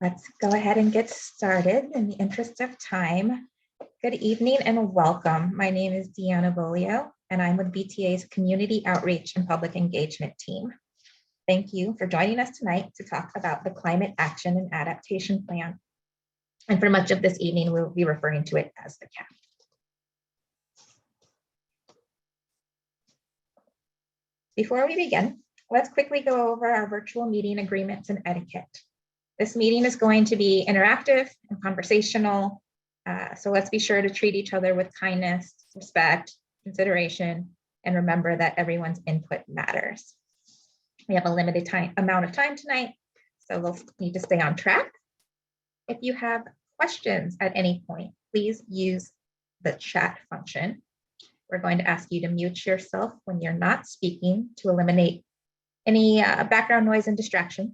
Let's go ahead and get started in the interest of time. Good evening and welcome. My name is Deanna Bolio, and I'm with VTA's Community Outreach and Public Engagement team. Thank you for joining us tonight to talk about the Climate Action and Adaptation Plan. And for much of this evening, we'll be referring to it as the CAP. Before we begin, let's quickly go over our virtual meeting agreements and etiquette. This meeting is going to be interactive and conversational, so let's be sure to treat each other with kindness, respect, consideration, and remember that everyone's input matters. We have a limited amount of time tonight, so we'll need to stay on track. If you have questions at any point, please use the chat function. We're going to ask you to mute yourself when you're not speaking to eliminate any background noise and distractions.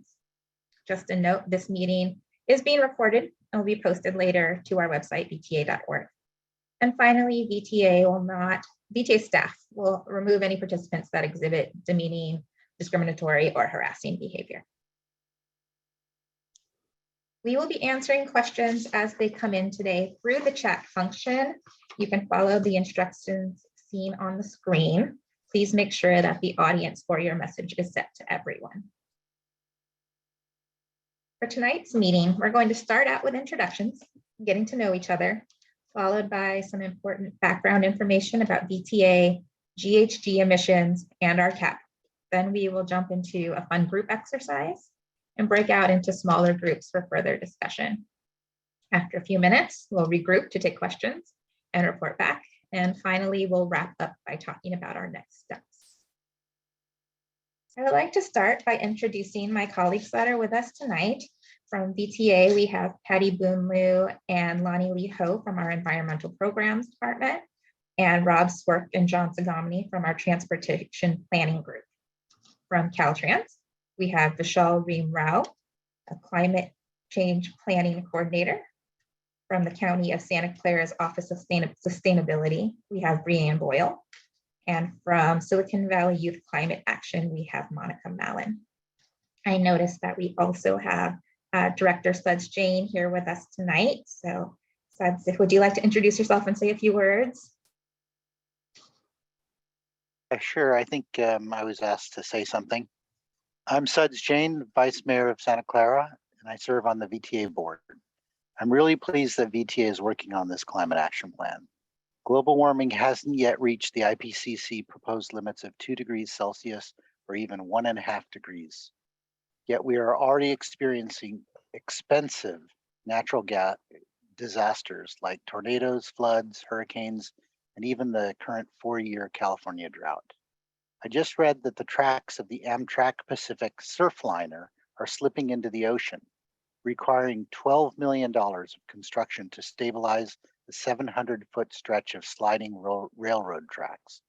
Just a note, this meeting is being recorded and will be posted later to our website, vta.org. And finally, VTA staff will remove any participants that exhibit demeaning, discriminatory, or harassing behavior. We will be answering questions as they come in today through the chat function. You can follow the instructions seen on the screen. Please make sure that the audience for your message is set to everyone. For tonight's meeting, we're going to start out with introductions, getting to know each other, followed by some important background information about VTA, GHG emissions, and our CAP. Then we will jump into a fun group exercise and break out into smaller groups for further discussion. After a few minutes, we'll regroup to take questions and report back. And finally, we'll wrap up by talking about our next steps. I would like to start by introducing my colleagues that are with us tonight. From VTA, we have Patty Boonliu and Lonnie Lee Ho from our Environmental Programs Department, and Rob Swerk and John Sagomini from our Transportation Planning Group. From Caltrans, we have Vishal Reem Rao, a Climate Change Planning Coordinator. From the County of Santa Clara's Office of Sustainability, we have Breanne Boyle. And from Silicon Valley Youth Climate Action, we have Monica Mallon. I noticed that we also have Director Suds Jane here with us tonight. So Suds, would you like to introduce yourself and say a few words? Sure, I think I was asked to say something. I'm Suds Jane, Vice Mayor of Santa Clara, and I serve on the VTA board. I'm really pleased that VTA is working on this climate action plan. Global warming hasn't yet reached the IPCC proposed limits of 2 degrees Celsius or even 1.5 degrees. Yet we are already experiencing expensive natural gas disasters like tornadoes, floods, hurricanes, and even the current 4-year California drought. I just read that the tracks of the Amtrak Pacific Surfliner are slipping into the ocean, requiring $12 million of construction to stabilize the 700-foot stretch of sliding railroad tracks.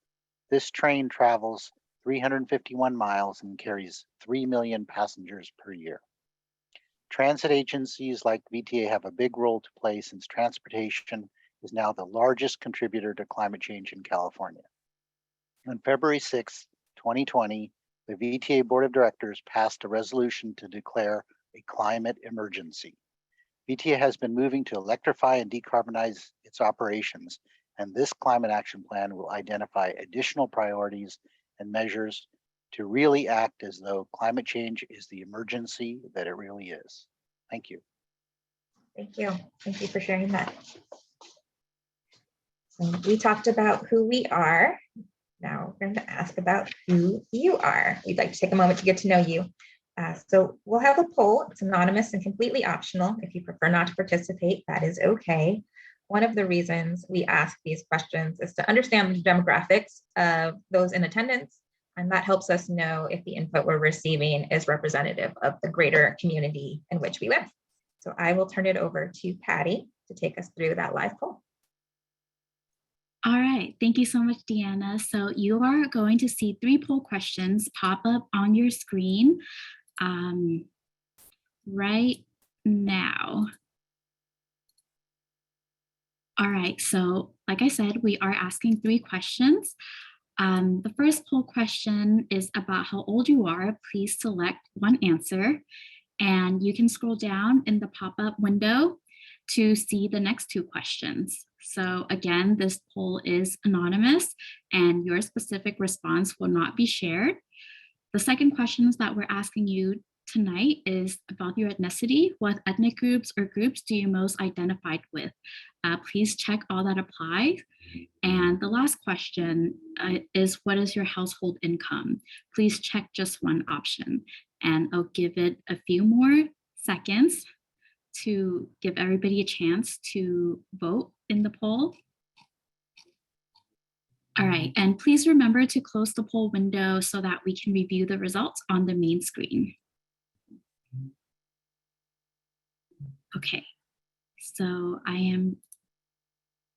This train travels 351 miles and carries 3 million passengers per year. Transit agencies like VTA have a big role to play since transportation is now the largest contributor to climate change in California. On February 6, 2020, the VTA Board of Directors passed a resolution to declare a climate emergency. VTA has been moving to electrify and decarbonize its operations, and this climate action plan will identify additional priorities and measures to really act as though climate change is the emergency that it really is. Thank you. Thank you. Thank you for sharing that. So we talked about who we are. Now we're going to ask about who you are. We'd like to take a moment to get to know you. So we'll have a poll. It's anonymous and completely optional. If you prefer not to participate, that is okay. One of the reasons we ask these questions is to understand the demographics of those in attendance, and that helps us know if the input we're receiving is representative of the greater community in which we live. So I will turn it over to Patty to take us through that live poll. All right, thank you so much, Deanna. So you are going to see 3 poll questions pop up on your screen right now. All right, so like I said, we are asking 3 questions. The first poll question is about how old you are. Please select one answer. And you can scroll down in the pop-up window to see the next two questions. So again, this poll is anonymous and your specific response will not be shared. The second questions that we're asking you tonight is about your ethnicity. What ethnic groups or groups do you most identify with? Please check all that applies. And the last question is, what is your household income? Please check just one option. And I'll give it a few more seconds to give everybody a chance to vote in the poll. All right, and please remember to close the poll window so that we can review the results on the main screen. Okay, so I am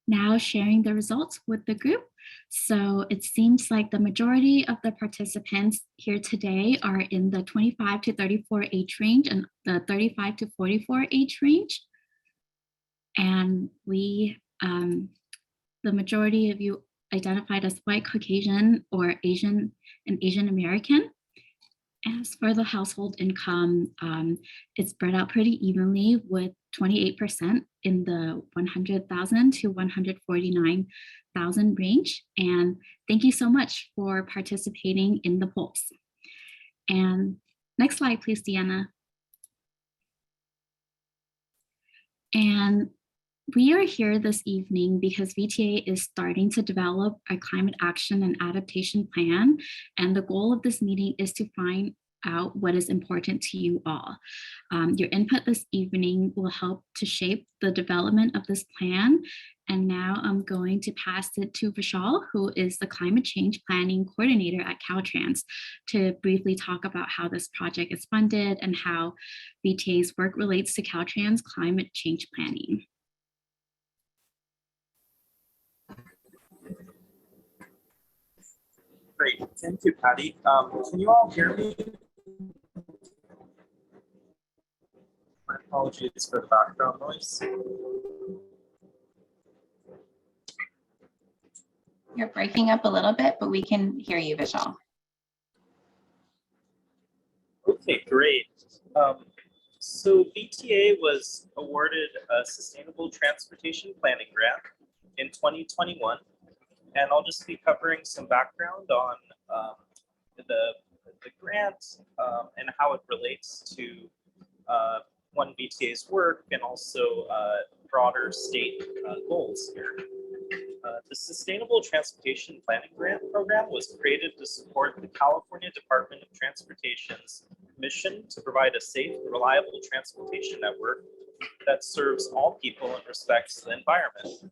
now sharing the results with the group. So it seems like the majority of the participants here today are in the 25 to 34 age range and the 35 to 44 age range. And the majority of you identified as white, Caucasian, or Asian and Asian American. As for the household income, it's spread out pretty evenly with 28% in the 100,000 to 149,000 range. And thank you so much for participating in the polls. And next slide, please, Deanna. And we are here this evening because VTA is starting to develop a climate action and adaptation plan. And the goal of this meeting is to find out what is important to you all. Your input this evening will help to shape the development of this plan. And now I'm going to pass it to Vishal, who is the Climate Change Planning Coordinator at Caltrans, to briefly talk about how this project is funded and how VTA's work relates to Caltrans climate change planning. Great, thank you, Patty. Can you all hear me? My apologies for the background noise. You're breaking up a little bit, but we can hear you, Vishal. Okay, great. So VTA was awarded a Sustainable Transportation Planning Grant in 2021. And I'll just be covering some background on the grant and how it relates to one VTA's work and also broader state goals here. The Sustainable Transportation Planning Grant Program was created to support the California Department of Transportation's mission to provide a safe, reliable transportation network that serves all people and respects the environment.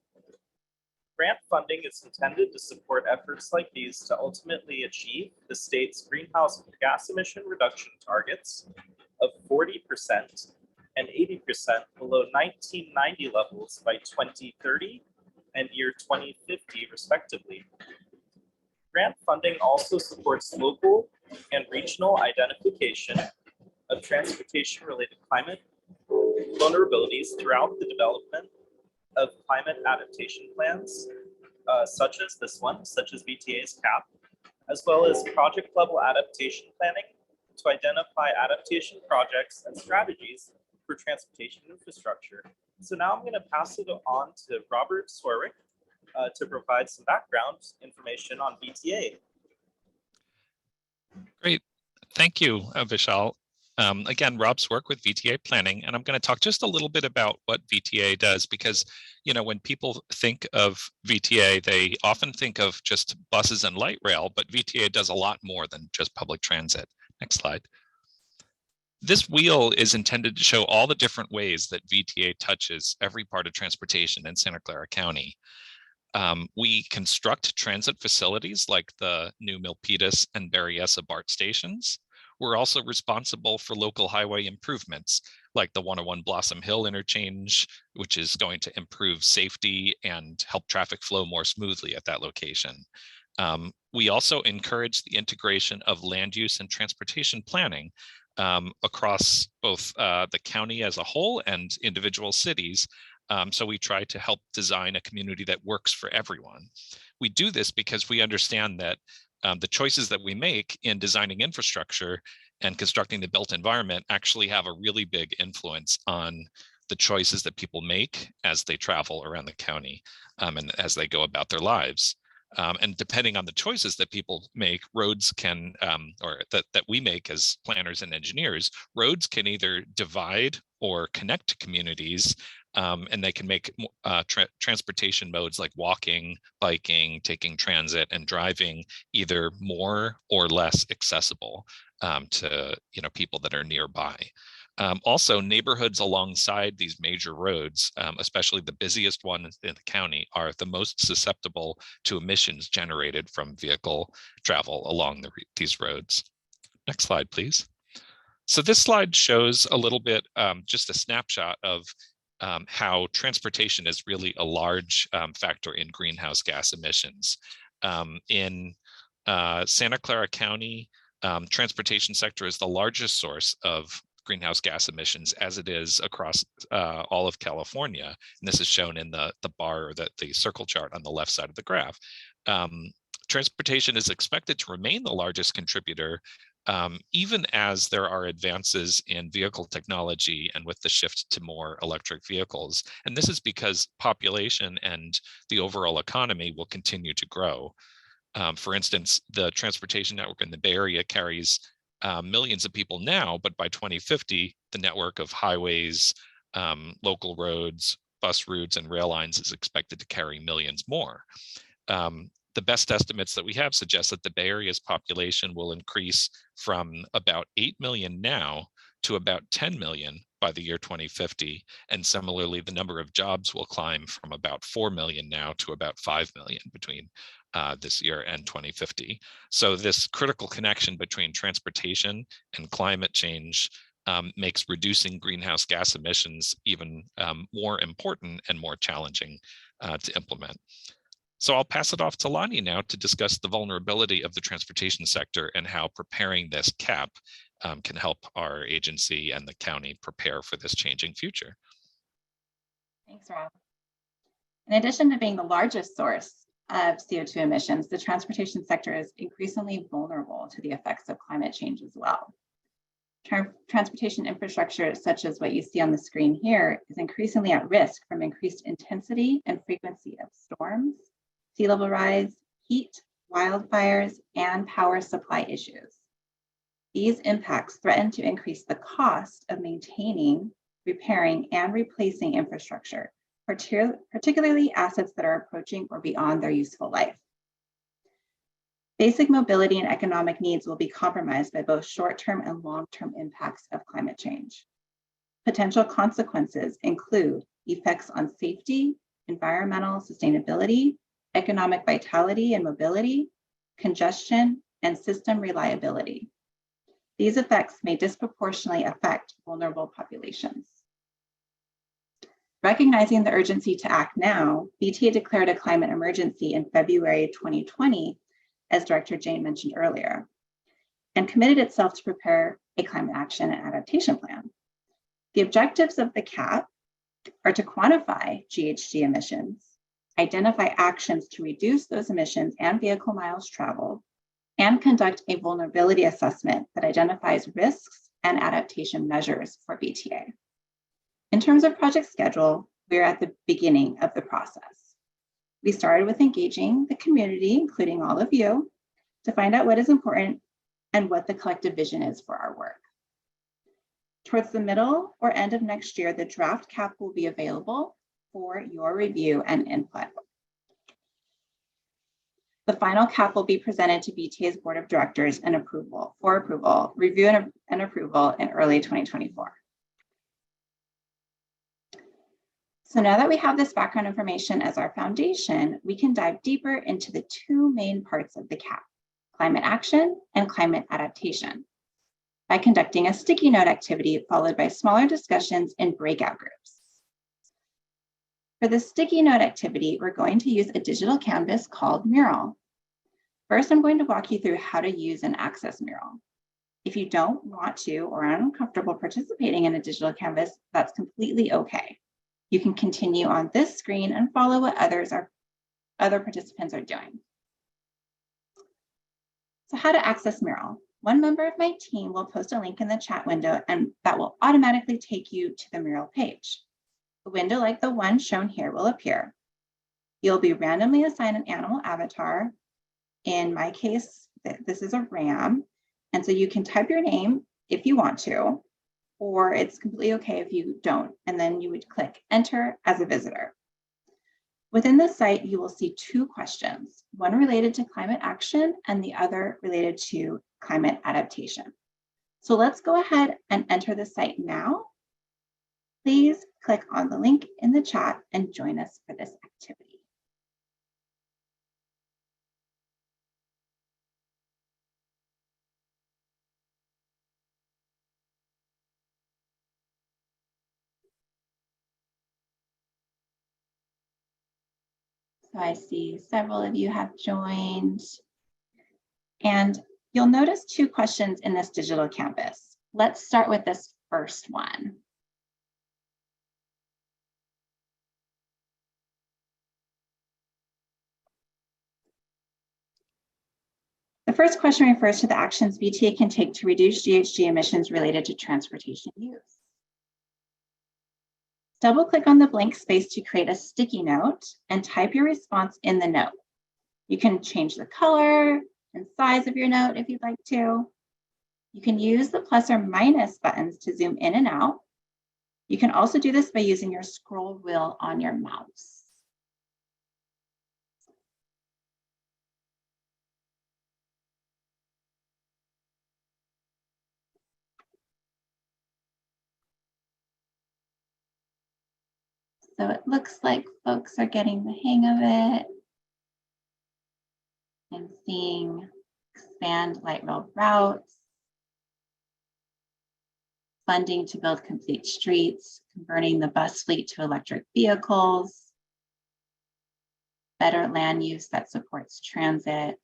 Grant funding is intended to support efforts like these to ultimately achieve the state's greenhouse gas emission reduction targets of 40% and 80% below 1990 levels by 2030 and year 2050, respectively. Grant funding also supports local and regional identification of transportation-related climate vulnerabilities throughout the development of climate adaptation plans, such as this one, such as VTA's CAP, as well as project level adaptation planning to identify adaptation projects and strategies for transportation infrastructure. So now I'm going to pass it on to Robert Swerwick to provide some background information on VTA. Great. Thank you, Vishal. Again, Rob Swerwick with VTA Planning, and I'm going to talk just a little bit about what VTA does because, you know, when people think of VTA, they often think of just buses and light rail, but VTA does a lot more than just public transit. Next slide. This wheel is intended to show all the different ways that VTA touches every part of transportation in Santa Clara County. We construct transit facilities like the new Milpitas and Berryessa BART stations. We're also responsible for local highway improvements like the 101 Blossom Hill interchange, which is going to improve safety and help traffic flow more smoothly at that location. We also encourage the integration of land use and transportation planning across both the county as a whole and individual cities. So we try to help design a community that works for everyone. We do this because we understand that the choices that we make in designing infrastructure and constructing the built environment actually have a really big influence on the choices that people make as they travel around the county and as they go about their lives. And depending on the choices that people make, roads can, or that we make as planners and engineers, roads can either divide or connect communities, and they can make transportation modes like walking, biking, taking transit, and driving either more or less accessible to people that are nearby. Also, neighborhoods alongside these major roads, especially the busiest ones in the county, are the most susceptible to emissions generated from vehicle travel along these roads. Next slide, please. So this slide shows a little bit, just a snapshot of how transportation is really a large factor in greenhouse gas emissions. In Santa Clara County, transportation sector is the largest source of greenhouse gas emissions as it is across all of California. And this is shown in the bar or the circle chart on the left side of the graph. Transportation is expected to remain the largest contributor even as there are advances in vehicle technology and with the shift to more electric vehicles. And this is because population and the overall economy will continue to grow. For instance, the transportation network in the Bay Area carries millions of people now, but by 2050, the network of highways, local roads, bus routes, and rail lines is expected to carry millions more. The best estimates that we have suggest that the Bay Area's population will increase from about 8 million now to about 10 million by the year 2050. And similarly, the number of jobs will climb from about 4 million now to about 5 million between this year and 2050. So this critical connection between transportation and climate change makes reducing greenhouse gas emissions even more important and more challenging to implement. So I'll pass it off to Lonnie now to discuss the vulnerability of the transportation sector and how preparing this cap can help our agency and the county prepare for this changing future. Thanks, Rob. In addition to being the largest source of CO2 emissions, the transportation sector is increasingly vulnerable to the effects of climate change as well. Transportation infrastructure, such as what you see on the screen here, is increasingly at risk from increased intensity and frequency of storms, sea level rise, heat, wildfires, and power supply issues. These impacts threaten to increase the cost of maintaining, repairing, and replacing infrastructure, particularly assets that are approaching or beyond their useful life. Basic mobility and economic needs will be compromised by both short-term and long-term impacts of climate change. Potential consequences include effects on safety, environmental sustainability, economic vitality and mobility, congestion, and system reliability. These effects may disproportionately affect vulnerable populations. Recognizing the urgency to act now, VTA declared a climate emergency in February 2020, as Director Jane mentioned earlier, and committed itself to prepare a climate action and adaptation plan. The objectives of the CAP are to quantify GHG emissions, identify actions to reduce those emissions and vehicle miles traveled, and conduct a vulnerability assessment that identifies risks and adaptation measures for VTA. In terms of project schedule, we're at the beginning of the process. We started with engaging the community, including all of you, to find out what is important and what the collective vision is for our work. Towards the middle or end of next year, the draft CAP will be available for your review and input. The final CAP will be presented to VTA's Board of Directors and review and approval in early 2024. So now that we have this background information as our foundation, we can dive deeper into the two main parts of the CAP, climate action and climate adaptation, by conducting a sticky note activity followed by smaller discussions in breakout groups. For the sticky note activity, we're going to use a digital canvas called Mural. First, I'm going to walk you through how to use and access Mural. If you don't want to or are uncomfortable participating in a digital canvas, that's completely okay. You can continue on this screen and follow what other participants are doing. So how to access Mural. One member of my team will post a link in the chat window and that will automatically take you to the Mural page. A window like the one shown here will appear. You'll be randomly assigned an animal avatar. In my case, this is a ram. And so you can type your name if you want to, or it's completely okay if you don't. And then you would click enter as a visitor. Within the site, you will see two questions, one related to climate action and the other related to climate adaptation. So let's go ahead and enter the site now. Please click on the link in the chat and join us for this activity. So I see several of you have joined. And you'll notice two questions in this digital canvas. Let's start with this first one. The first question refers to the actions VTA can take to reduce GHG emissions related to transportation use. Double-click on the blank space to create a sticky note and type your response in the note. You can change the color and size of your note if you'd like to. You can use the plus or minus buttons to zoom in and out. You can also do this by using your scroll wheel on your mouse. So it looks like folks are getting the hang of it and seeing expand light rail routes, funding to build complete streets, converting the bus fleet to electric vehicles, better land use that supports transit.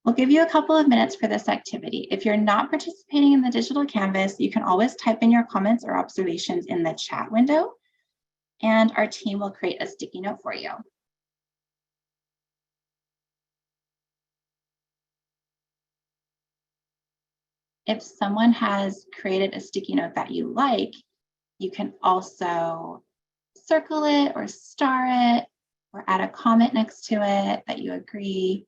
We'll give you a couple of minutes for this activity. If you're not participating in the digital canvas, you can always type in your comments or observations in the chat window, and our team will create a sticky note for you. If someone has created a sticky note that you like, you can also circle it or star it or add a comment next to it that you agree.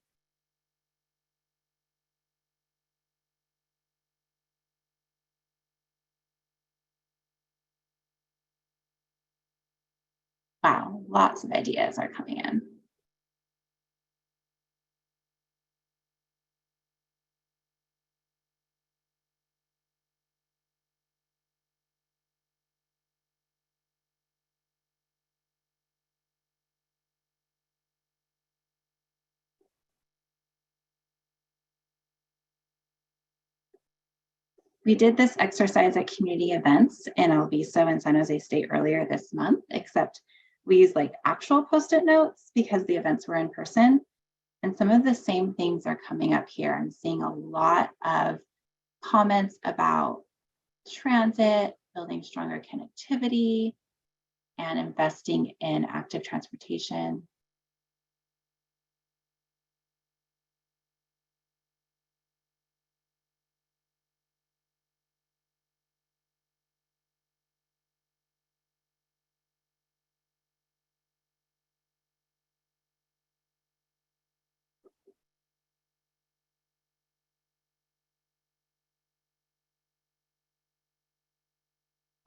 Wow, lots of ideas are coming in. We did this exercise at community events in El Viso and San Jose State earlier this month, except we used like actual Post-it notes because the events were in person. And some of the same things are coming up here. I'm seeing a lot of comments about transit, building stronger connectivity, and investing in active transportation.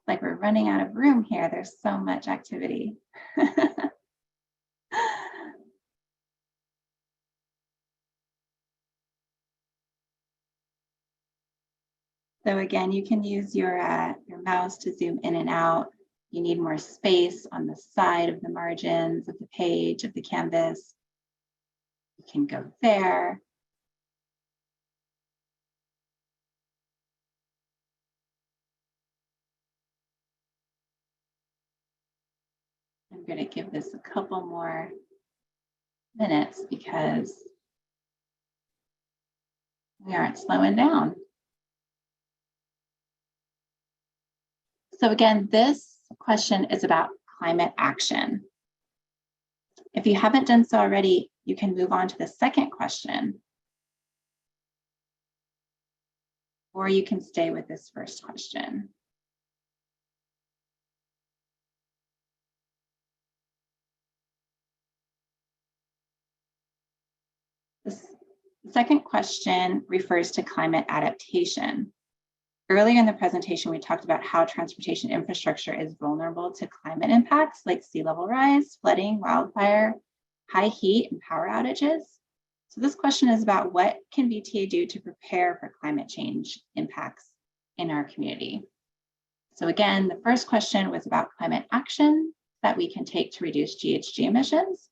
Like we're running out of room here. There's so much activity. So again, you can use your mouse to zoom in and out. You need more space on the side of the margins of the page, of the canvas. You can go there. I'm going to give this a couple more minutes because we aren't slowing down. So again, this question is about climate action. If you haven't done so already, you can move on to the second question, or you can stay with this first question. The second question refers to climate adaptation. Earlier in the presentation, we talked about how transportation infrastructure is vulnerable to climate impacts like sea level rise, flooding, wildfire, high heat, and power outages. So this question is about what can VTA do to prepare for climate change impacts in our community. So again, the first question was about climate action that we can take to reduce GHG emissions.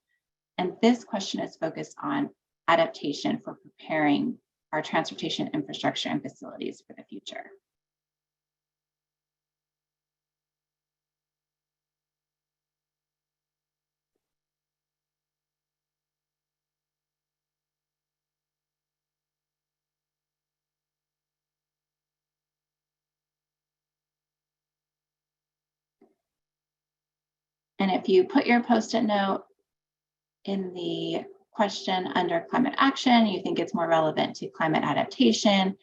And this question is focused on adaptation for preparing our transportation infrastructure and facilities for the future. And if you put your Post-it note in the question under climate action, you think it's more relevant to climate adaptation,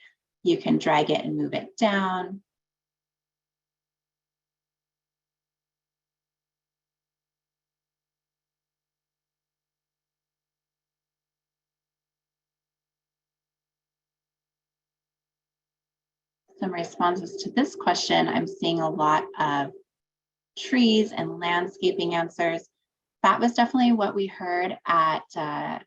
you can drag it and move it down. Some responses to this question, I'm seeing a lot of trees and landscaping answers. That was definitely what we heard at the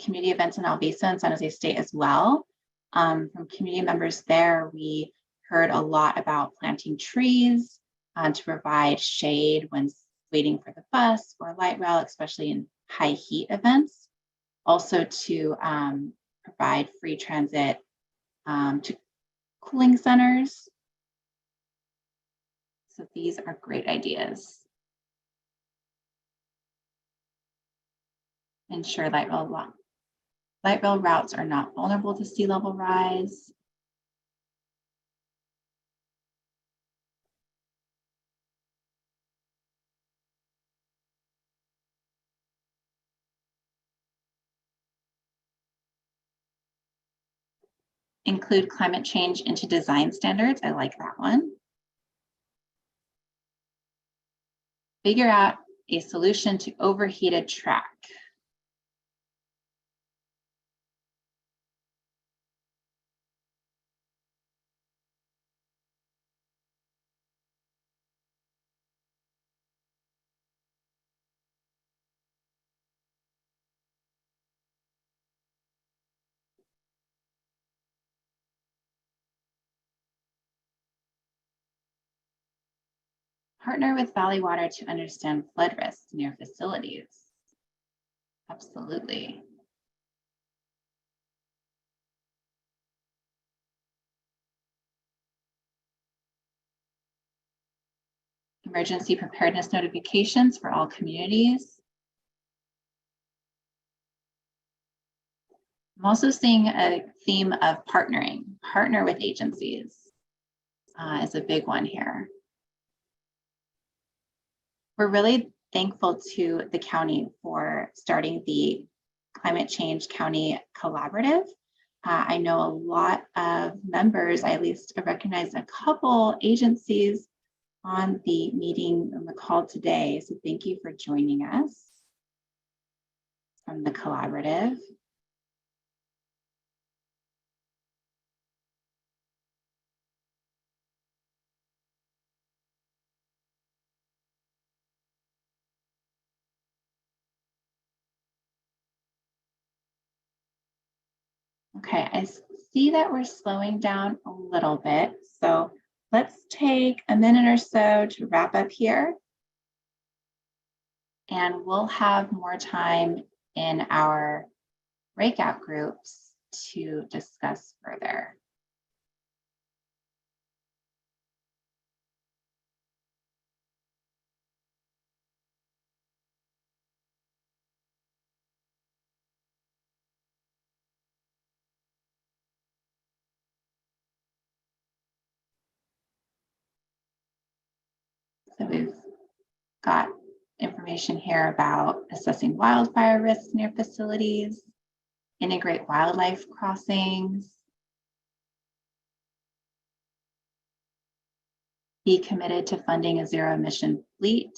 community events in Alvesa and San Jose State as well. From community members there, we heard a lot about planting trees to provide shade when waiting for the bus or light rail, especially in high heat events. Also to provide free transit to cooling centers. So these are great ideas. Ensure light rail routes are not vulnerable to sea level rise. Include climate change into design standards. I like that one. Figure out a solution to overheated track. Partner with Valley Water to understand flood risks near facilities. Absolutely. Emergency preparedness notifications for all communities. I'm also seeing a theme of partnering. Partner with agencies is a big one here. We're really thankful to the county for starting the Climate Change County Collaborative. I know a lot of members, I at least recognize a couple agencies on the meeting on the call today. So thank you for joining us from the collaborative. Okay, I see that we're slowing down a little bit. So let's take a minute or so to wrap up here. And we'll have more time in our breakout groups to discuss further. So we've got information here about assessing wildfire risks near facilities, integrate wildlife crossings, be committed to funding a zero emission fleet,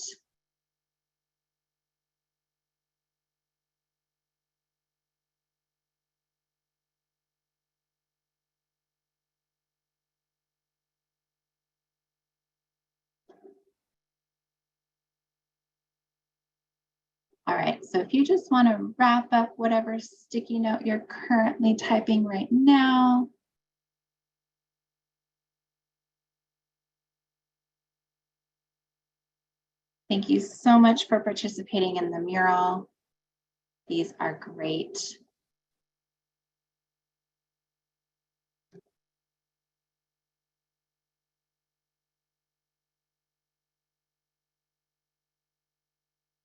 all right, so if you just want to wrap up whatever sticky note you're currently typing right now. Thank you so much for participating in the mural. These are great.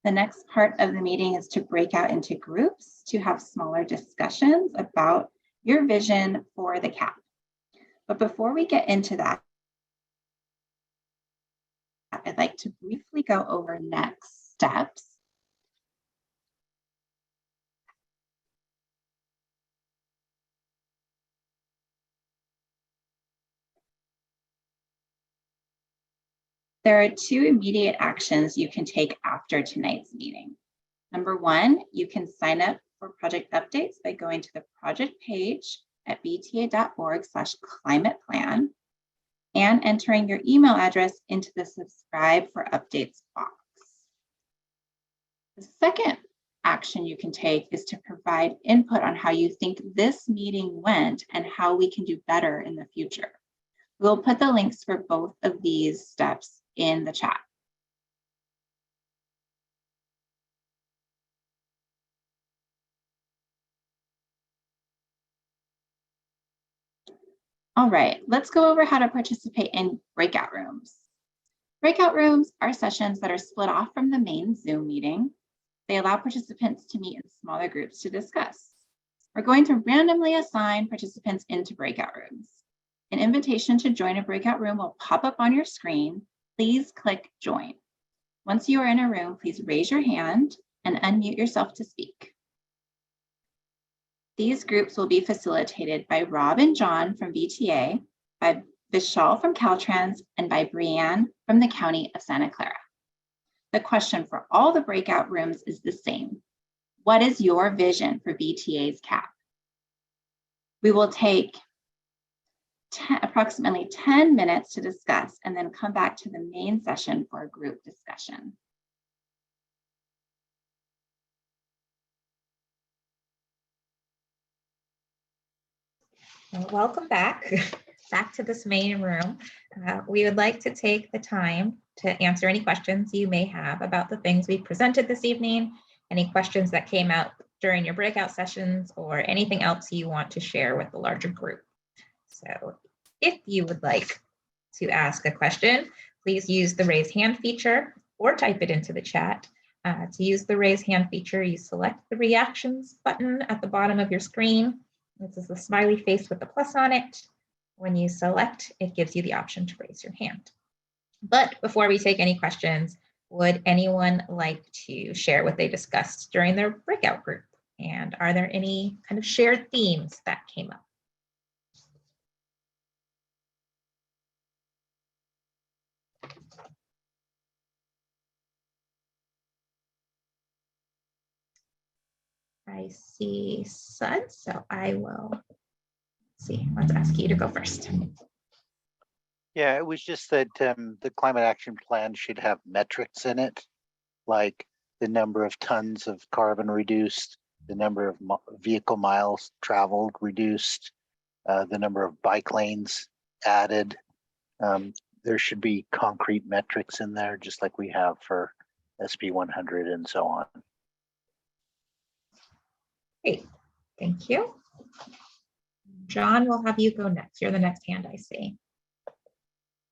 The next part of the meeting is to break out into groups to have smaller discussions about your vision for the CAP. But before we get into that, I'd like to briefly go over next steps. There are two immediate actions you can take after tonight's meeting. Number one, you can sign up for project updates by going to the project page at vta.org/climateplan and entering your email address into the subscribe for updates box. The second action you can take is to provide input on how you think this meeting went and how we can do better in the future. We'll put the links for both of these steps in the chat. All right, let's go over how to participate in breakout rooms. Breakout rooms are sessions that are split off from the main Zoom meeting. They allow participants to meet in smaller groups to discuss. We're going to randomly assign participants into breakout rooms. An invitation to join a breakout room will pop up on your screen. Please click join. Once you are in a room, please raise your hand and unmute yourself to speak. These groups will be facilitated by Rob and John from VTA, by Vishal from Caltrans, and by Brianne from the County of Santa Clara. The question for all the breakout rooms is the same. What is your vision for VTA's CAP? We will take approximately 10 minutes to discuss and then come back to the main session for a group discussion. Well, welcome back to this main room. We would like to take the time to answer any questions you may have about the things we presented this evening, any questions that came out during your breakout sessions, or anything else you want to share with the larger group. So if you would like to ask a question, please use the raise hand feature or type it into the chat. To use the raise hand feature, you select the reactions button at the bottom of your screen. This is the smiley face with the plus on it. When you select, it gives you the option to raise your hand. But before we take any questions, would anyone like to share what they discussed during their breakout group? And are there any kind of shared themes that came up? I see Sud, so I will see. Let's ask you to go first. Yeah, it was just that the Climate Action Plan should have metrics in it, like the number of tons of carbon reduced, the number of vehicle miles traveled reduced, the number of bike lanes added. There should be concrete metrics in there, just like we have for SB 100 and so on. Great, thank you. John, we'll have you go next. You're the next hand I see.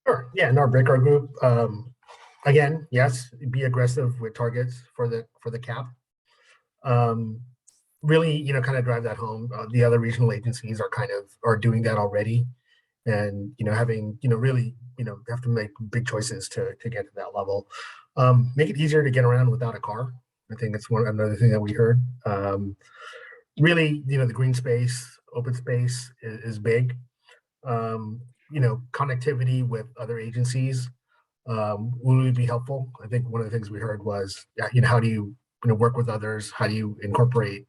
Sure. Yeah, in our breakout group, again, yes, be aggressive with targets for the CAP. Really, kind of drive that home. The other regional agencies are doing that already, and having really have to make big choices to get to that level. Make it easier to get around without a car. I think it's another thing that we heard. Really, the green space, open space is big. Connectivity with other agencies would be helpful. I think one of the things we heard was, how do you work with others? How do you incorporate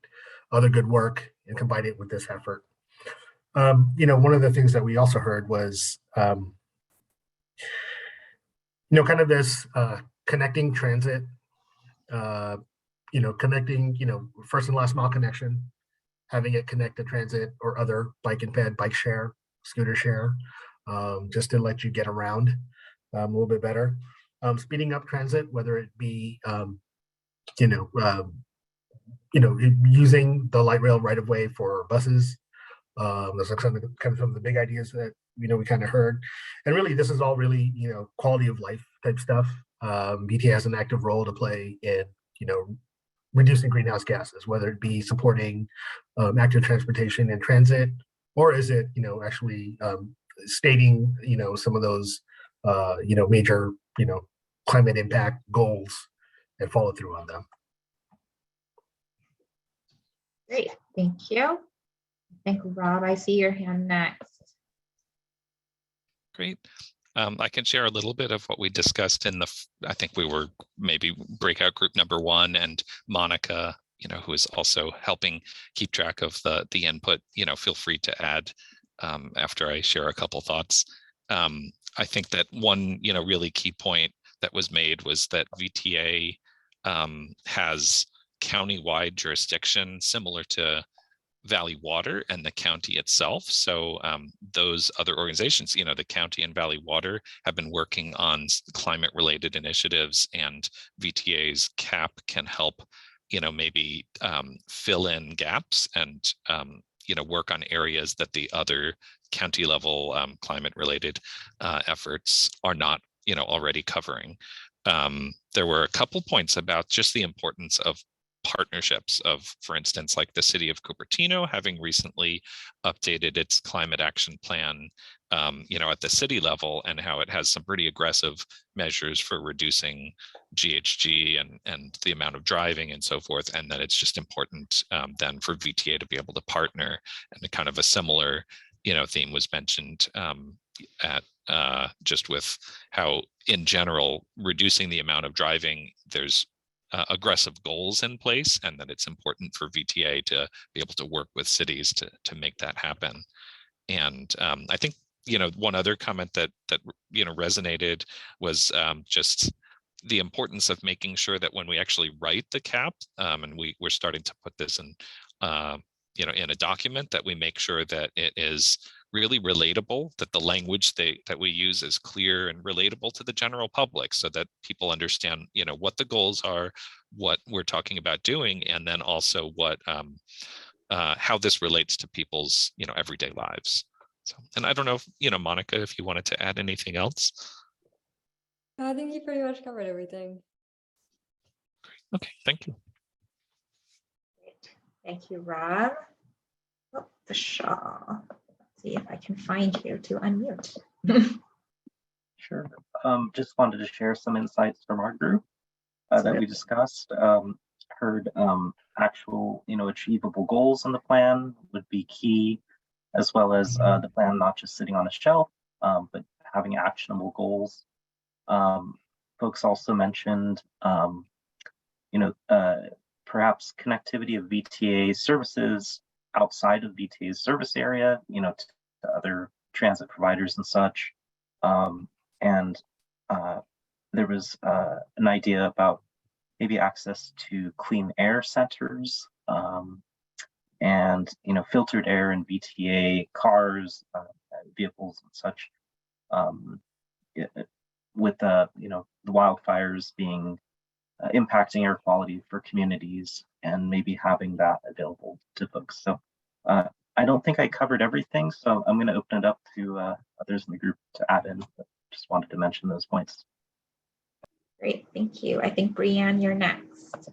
other good work and combine it with this effort? One of the things that we also heard was, kind of this connecting transit, connecting, first and last mile connection, having it connect to transit or other bike and ped, bike share, scooter share, just to let you get around a little bit better. Speeding up transit, whether it be, using the light rail right of way for buses. Those are some of the big ideas that we kind of heard, and really this is all really quality of life type stuff. VTA has an active role to play in reducing greenhouse gases, whether it be supporting active transportation and transit, or is it actually stating some of those major climate impact goals and follow through on them. Great, thank you. I think Rob, I see your hand next. Great. I can share a little bit of what we discussed in I think we were maybe breakout group number 1, and Monica, who is also helping keep track of the input, feel free to add after I share a couple thoughts. I think that one, really key point that was made was that VTA has county-wide jurisdiction similar to Valley Water and the county itself. So those other organizations, the county and Valley Water, have been working on climate-related initiatives, and VTA's CAP can help, maybe fill in gaps and, work on areas that the other county-level climate-related efforts are not, already covering. There were a couple points about just the importance of partnerships of, for instance, like the city of Cupertino having recently updated its climate action plan, at the city level, and how it has some pretty aggressive measures for reducing GHG and the amount of driving and so forth. And that it's just important then for VTA to be able to partner. And kind of a similar, theme was mentioned at just with how, in general, reducing the amount of driving, there's aggressive goals in place, and that it's important for VTA to be able to work with cities to make that happen. And I think, one other comment that resonated was just the importance of making sure that when we actually write the CAP, and we're starting to put this in, in a document, that we make sure that it is really relatable, that the language that we use is clear and relatable to the general public, so that people understand, what the goals are, what we're talking about doing, and then also what how this relates to people's everyday lives. So, and I don't know if Monica, if you wanted to add anything else. I think you pretty much covered everything. Okay, thank you. Thank you, Rob. Oh, Vishal. See if I can find you to unmute. Sure. Just wanted to share some insights from our group that we discussed. Heard actual, achievable goals in the plan would be key, as well as the plan not just sitting on a shelf, but having actionable goals. Folks also mentioned, perhaps connectivity of VTA services outside of VTA's service area, to other transit providers and such. And there was an idea about maybe access to clean air centers, and filtered air in VTA cars, vehicles and such. With the wildfires being impacting air quality for communities, and maybe having that available to folks. So I don't think I covered everything, so I'm going to open it up to others in the group to add in. But just wanted to mention those points. Great, thank you. I think Brianne, you're next.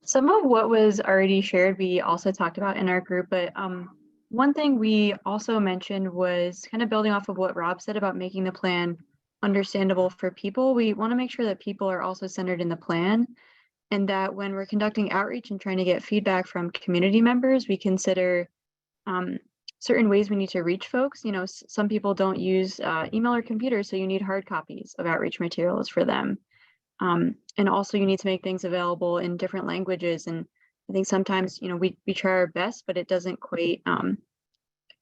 Some of what was already shared, we also talked about in our group, but One thing we also mentioned was kind of building off of what Rob said about making the plan understandable for people. We want to make sure that people are also centered in the plan, and that when we're conducting outreach and trying to get feedback from community members, we consider certain ways we need to reach folks. You know, some people don't use email or computer, so you need hard copies of outreach materials for them. And also you need to make things available in different languages. And I think sometimes, you know, we try our best, but it doesn't quite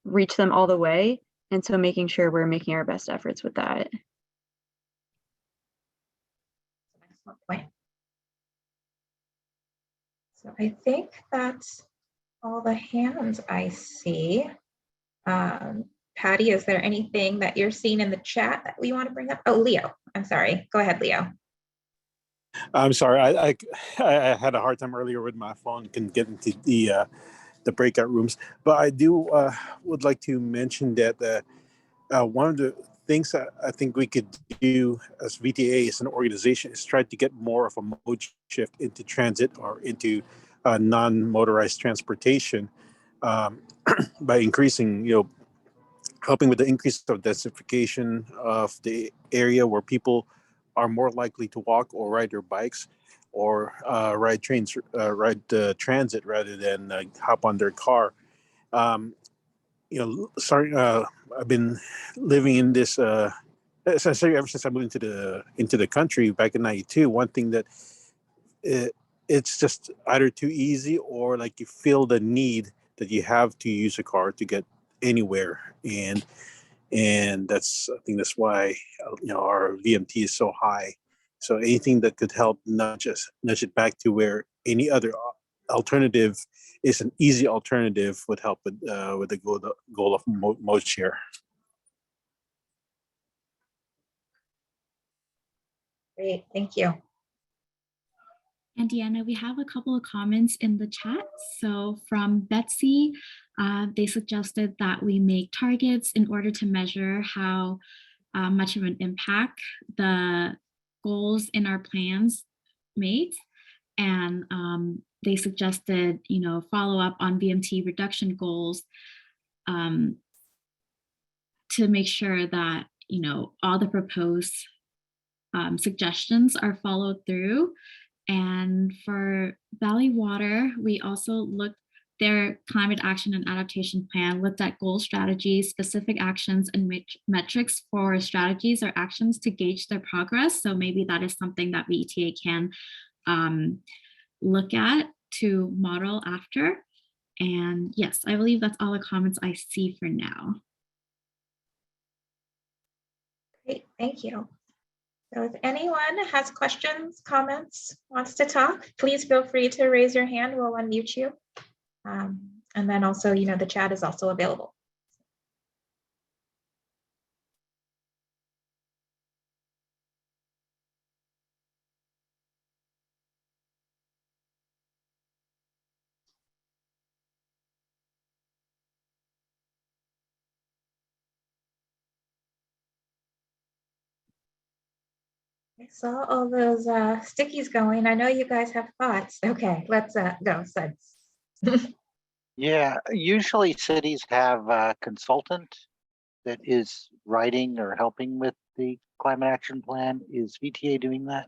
reach them all the way. And so making sure we're making our best efforts with that. Excellent point. So I think that's all the hands I see. Patty, is there anything that you're seeing in the chat that we want to bring up? Oh, Leo, I'm sorry. Go ahead, Leo. I'm sorry. I had a hard time earlier with my phone, couldn't get into the breakout rooms. But I do would like to mention that one of the things that I think we could do as VTA as an organization is try to get more of a mode shift into transit or into non-motorized transportation by increasing, helping with the increase of densification of the area where people are more likely to walk or ride their bikes or ride trains, ride transit rather than hop on their car. I've been living in this essentially ever since I moved into the country back in '92. One thing that it's just either too easy or like you feel the need that you have to use a car to get anywhere, and I think that's why our VMT is so high. So anything that could help nudge it back to where any other alternative is an easy alternative would help with the goal of mode share. Great, thank you. And Deanna, we have a couple of comments in the chat. So from Betsy, they suggested that we make targets in order to measure how much of an impact the goals in our plans make. And they suggested, follow up on VMT reduction goals to make sure that, all the proposed suggestions are followed through. And for Valley Water, we also looked their Climate Action and Adaptation Plan, looked at goal strategies, specific actions, and metrics for strategies or actions to gauge their progress. So maybe that is something that VTA can look at to model after. And yes, I believe that's all the comments I see for now. Great, thank you. So if anyone has questions, comments, wants to talk, please feel free to raise your hand. We'll unmute you. And then also, the chat is also available. I saw all those stickies going. I know you guys have thoughts. Okay, let's go, Suds. Yeah, usually cities have a consultant that is writing or helping with the climate action plan. Is VTA doing that?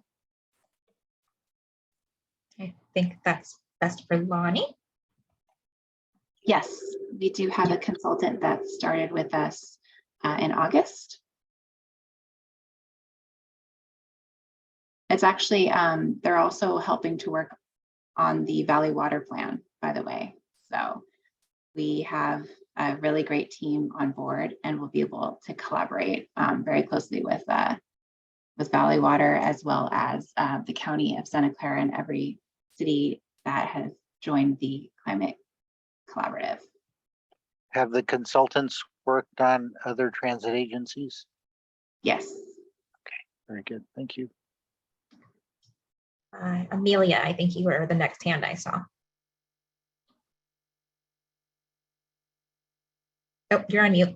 I think that's best for Lonnie. Yes, we do have a consultant that started with us in August. It's actually, they're also helping to work on the Valley Water Plan, by the way. So we have a really great team on board, and we'll be able to collaborate very closely with Valley Water, as well as the County of Santa Clara and every city that has joined the Climate Collaborative. Have the consultants worked on other transit agencies? Yes. Okay, very good. Thank you. Amelia, I think you were the next hand I saw. Oh, you're on mute.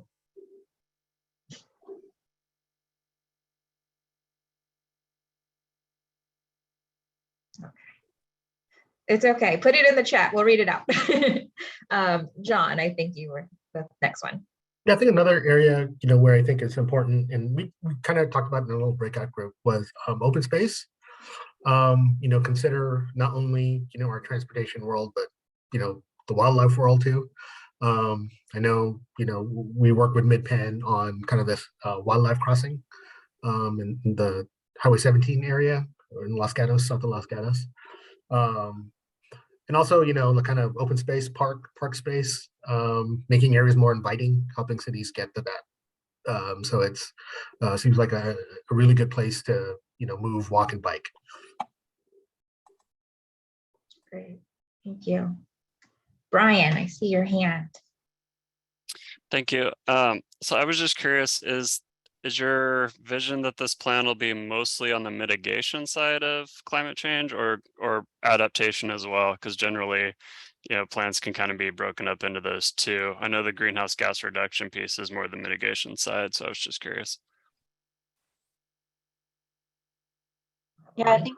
Okay. It's okay. Put it in the chat. We'll read it out. John, I think you were the next one. Yeah, I think another area, where I think it's important, and we kind of talked about in a little breakout group, was open space. Consider not only, our transportation world, but, the wildlife world too. I know, we work with Mid-Penn on kind of this wildlife crossing in the Highway 17 area in Los Gatos, south of Los Gatos. And also, the kind of open space, park space, making areas more inviting, helping cities get to that. So it's seems like a really good place to, move, walk, and bike. Great, thank you. Brian, I see your hand. Thank you. So I was just curious, is your vision that this plan will be mostly on the mitigation side of climate change or adaptation as well? Because generally, plans can kind of be broken up into those two. I know the greenhouse gas reduction piece is more the mitigation side, so I was just curious. Yeah, I think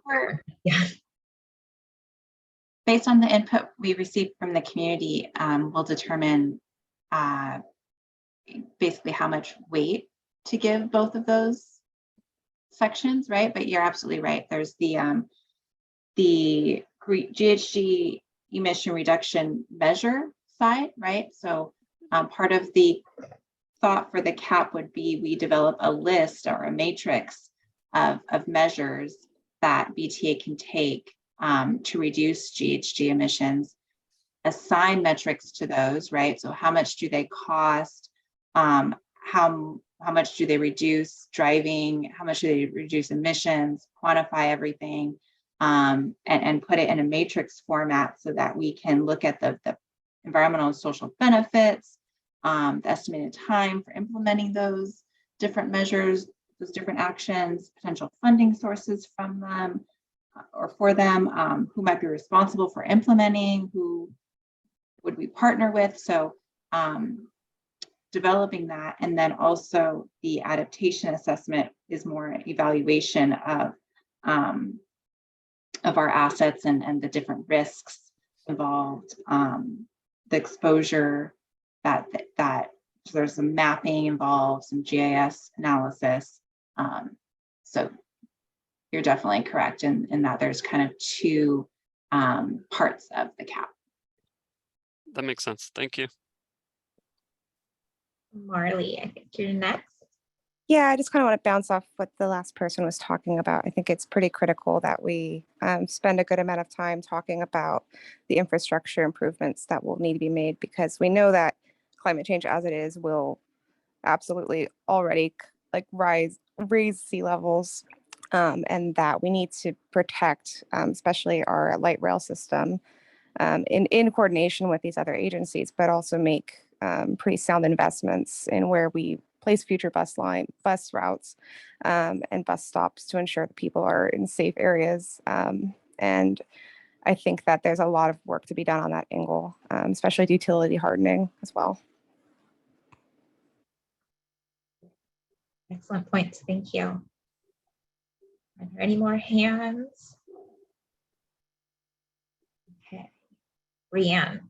based on the input we received from the community, we'll determine basically how much weight to give both of those sections, right? But you're absolutely right. There's the GHG emission reduction measure side, right? So part of the thought for the CAP would be we develop a list or a matrix of measures that VTA can take to reduce GHG emissions, assign metrics to those, right? So how much do they cost? How much do they reduce driving? How much do they reduce emissions? Quantify everything and put it in a matrix format so that we can look at the environmental and social benefits, the estimated time for implementing those different measures, those different actions, potential funding sources from them or for them, who might be responsible for implementing, who would we partner with. So developing that, and then also the adaptation assessment is more evaluation of our assets and the different risks involved, the exposure that so there's some mapping involved, some GIS analysis. So you're definitely correct in that there's kind of two parts of the CAP. That makes sense. Thank you. Marley, I think you're next. Yeah, I just kind of want to bounce off what the last person was talking about. I think it's pretty critical that we spend a good amount of time talking about the infrastructure improvements that will need to be made, because we know that climate change as it is will absolutely already raise sea levels, and that we need to protect especially our light rail system in coordination with these other agencies, but also make pretty sound investments in where we place future bus routes and bus stops to ensure that people are in safe areas. And I think that there's a lot of work to be done on that angle, especially utility hardening as well. Excellent points. Thank you. Are there any more hands? Okay. Rianne.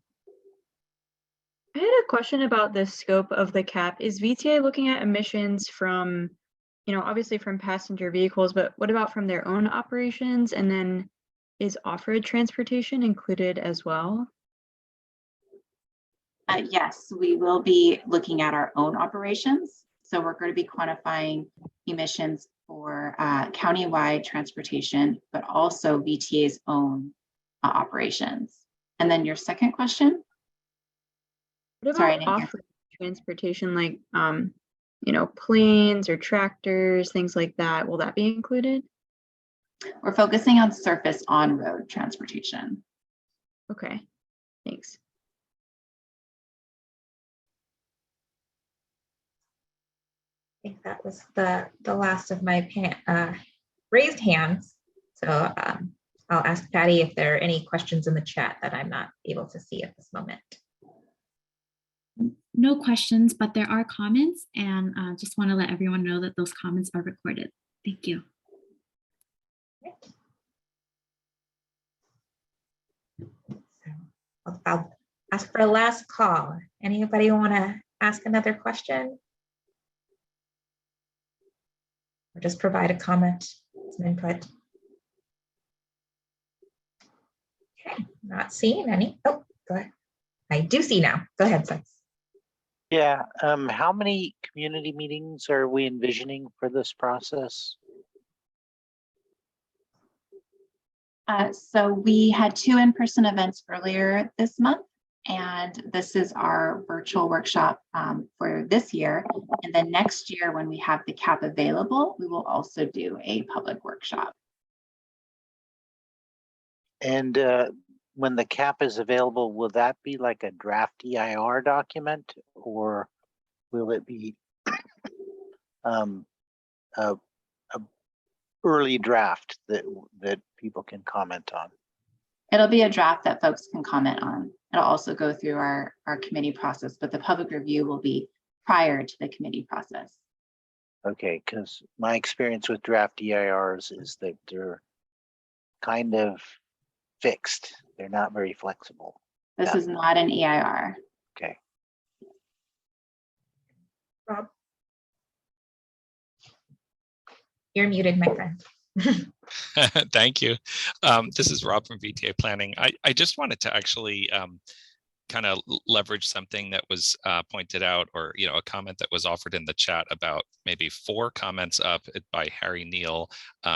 I had a question about the scope of the CAP. Is VTA looking at emissions from, obviously from passenger vehicles, but what about from their own operations? And then is off-road transportation included as well? Yes, we will be looking at our own operations. So we're going to be quantifying emissions for countywide transportation, but also VTA's own operations. And then your second question? What about off-road transportation, like, planes or tractors, things like that? Will that be included? We're focusing on surface on-road transportation. Okay, thanks. I think that was the last of my raised hands. So I'll ask Patty if there are any questions in the chat that I'm not able to see at this moment. No questions, but there are comments, and just want to let everyone know that those comments are recorded. Thank you. I'll ask for a last call. Anybody want to ask another question? Or just provide a comment, some input? Okay, not seeing any. Oh, go ahead. I do see now. Go ahead, Seth. Yeah, how many community meetings are we envisioning for this process? So we had 2 in-person events earlier this month, and this is our virtual workshop for this year. And then next year, when we have the CAP available, we will also do a public workshop. And when the CAP is available, will that be like a draft EIR document, or will it be a early draft that people can comment on? It'll be a draft that folks can comment on. It'll also go through our committee process, but the public review will be prior to the committee process. Okay, because my experience with draft EIRs is that they're kind of fixed. They're not very flexible. This is not an EIR. Okay. Rob? You're muted, my friend. Thank you. This is Rob from VTA Planning. I just wanted to actually kind of leverage something that was pointed out, or a comment that was offered in the chat about maybe 4 comments up by Harry Neal,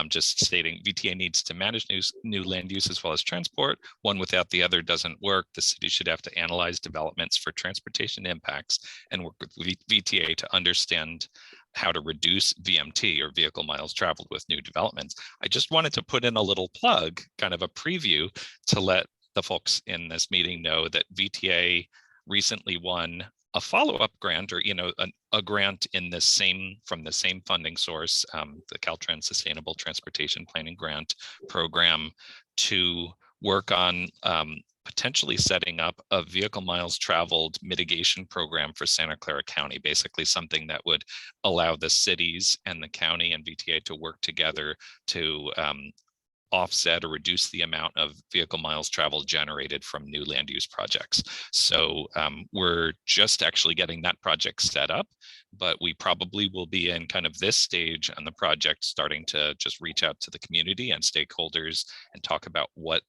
just stating VTA needs to manage new land use as well as transport. One without the other doesn't work. The city should have to analyze developments for transportation impacts and work with VTA to understand how to reduce VMT, or vehicle miles traveled, with new developments. I just wanted to put in a little plug, kind of a preview, to let the folks in this meeting know that VTA recently won a follow-up grant, or a grant in from the same funding source, the Caltrans Sustainable Transportation Planning Grant Program, to work on potentially setting up a vehicle miles traveled mitigation program for Santa Clara County, basically something that would allow the cities and the county and VTA to work together to offset or reduce the amount of vehicle miles traveled generated from new land use projects. So we're just actually getting that project set up, but we probably will be in kind of this stage on the project, starting to just reach out to the community and stakeholders and talk about what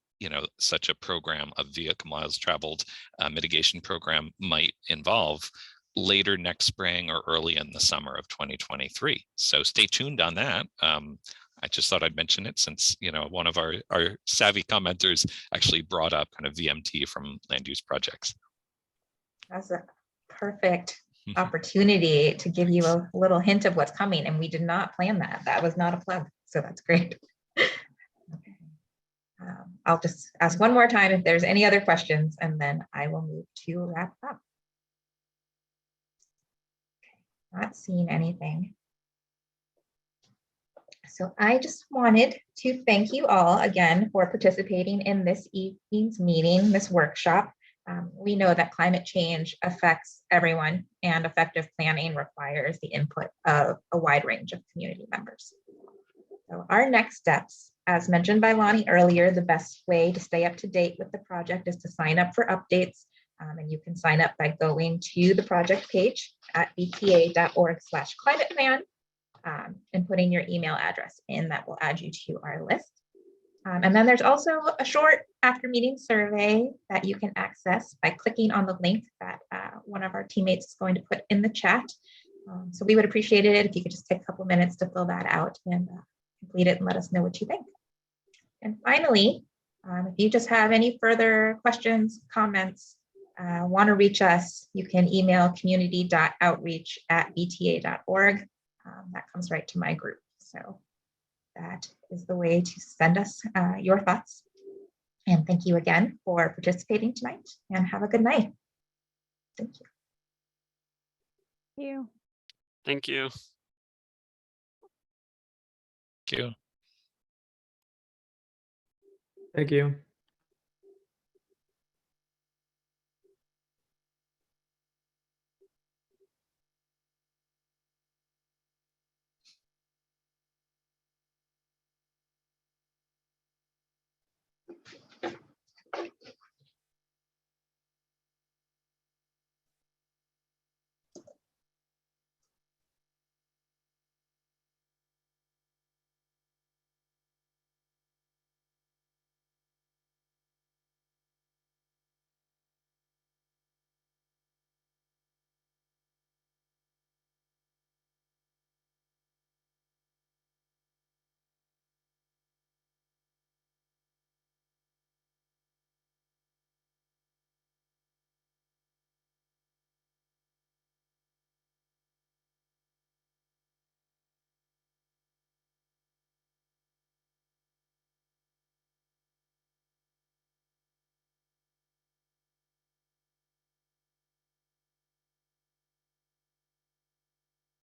such a program, a vehicle miles traveled mitigation program, might involve later next spring or early in the summer of 2023. So stay tuned on that. I just thought I'd mention it since, one of our savvy commenters actually brought up kind of VMT from land use projects. That's a perfect opportunity to give you a little hint of what's coming, and we did not plan that. That was not a plug, so that's great. Okay. I'll just ask one more time if there's any other questions, and then I will move to wrap up. Okay. Not seeing anything. So I just wanted to thank you all again for participating in this evening's meeting, this workshop. We know that climate change affects everyone, and effective planning requires the input of a wide range of community members. So our next steps, as mentioned by Lonnie earlier, the best way to stay up to date with the project is to sign up for updates. And you can sign up by going to the project page at vta.org/climateplan. And putting your email address in. That will add you to our list. And then there's also a short after meeting survey that you can access by clicking on the link that one of our teammates is going to put in the chat. So we would appreciate it if you could just take a couple minutes to fill that out and complete it and let us know what you think. And finally, if you just have any further questions, comments, want to reach us, you can email community.outreach@vta.org. That comes right to my group. So that is the way to send us your thoughts. And thank you again for participating tonight, and have a good night. Thank you. Thank you. Thank you. Thank you.